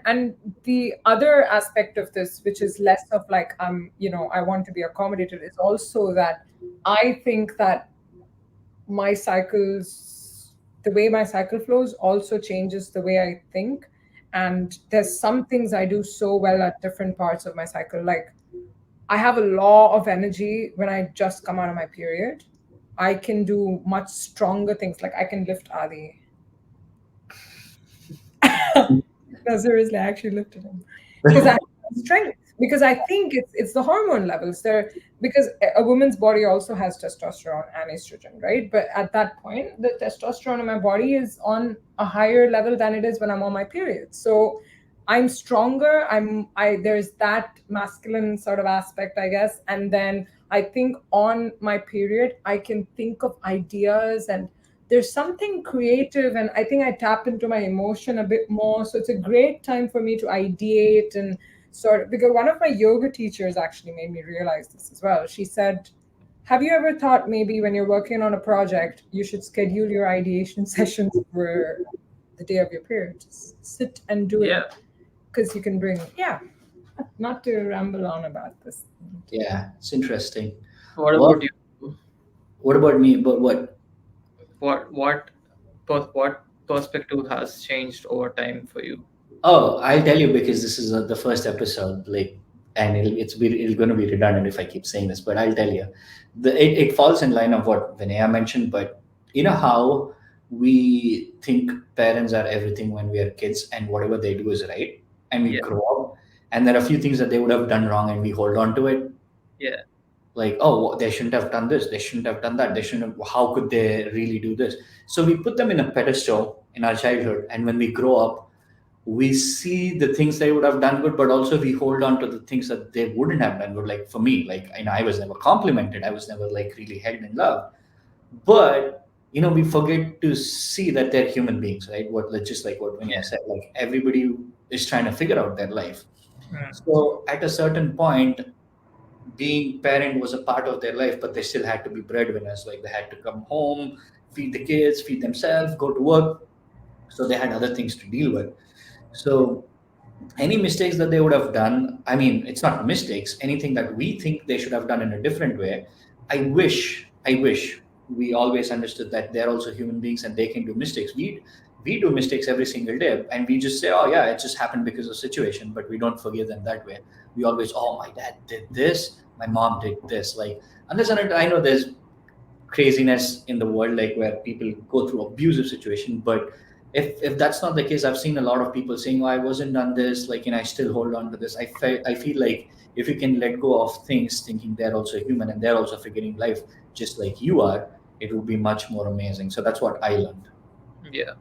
And the other aspect of this, which is less of like I want to be accommodated, is also that I think that my cycles, the way my cycle flows also changes the way I think. And there's some things I do so well at different parts of my cycle. Like, I have a law of energy when I just come out of my period. I can do much stronger things. Like, I can lift Adi. No, seriously, I actually lifted him because I have strength. Because I think it's the hormone levels there. Because a woman's body also has testosterone and estrogen, right? But at that point, the testosterone in my body is on a higher level than it is when I'm on my period. So I'm stronger. There's that masculine sort of aspect, I guess. And then I think on my period, I can think of ideas, and there's something creative, and I think I tap into my emotion a bit more. So it's a great time for me to ideate and sort of, because one of my yoga teachers actually made me realize this as well. She said, have you ever thought maybe when you're working on a project, you should schedule your ideation sessions for the day of your period? Just sit and do Yeah. it, because you can bring, yeah, not to ramble on about this. Yeah, it's interesting. What Well, about you? what about me? But what? What perspective has changed over time for you? Oh, I'll tell you because this is the first episode, like, and it's going to be redundant if I keep saying this, but I'll tell you, it falls in line of what Vinaya mentioned. But you know how we think parents are everything when we are kids, and whatever they do is right, and we Yeah. grow up, and there are a few things that they would have done wrong, and we hold on to it. Yeah. Like, oh, they shouldn't have done this, they shouldn't have done that, they shouldn't have, how could they really do this? So we put them in a pedestal in our childhood, and when we grow up, we see the things they would have done good, but also we hold on to the things that they wouldn't have done good. Like for me, like, I was never complimented, I was never like really held in love, but we forget to see that they're human beings, right? Just like what Vinaya said, like everybody is trying to figure out their life. Mm. So at a certain point, being parent was a part of their life, but they still had to be breadwinners. Like they had to come home, feed the kids, feed themselves, go to work. So they had other things to deal with. So any mistakes that they would have done, I mean, it's not mistakes, anything that we think they should have done in a different way. I wish we always understood that they're also human beings and they can do mistakes. We do mistakes every single day, and we just say, oh yeah, it just happened because of situation, but we don't forgive them that way. We always, oh, my dad did this, my mom did this. Like, unless I know there's craziness in the world, like where people go through abusive situation, but if that's not the case, I've seen a lot of people saying, oh, I wasn't done this, like, I still hold on to this. I feel like if you can let go of things thinking they're also human and they're also figuring life just like you are, it will be much more amazing. So that's what I learned. Yeah.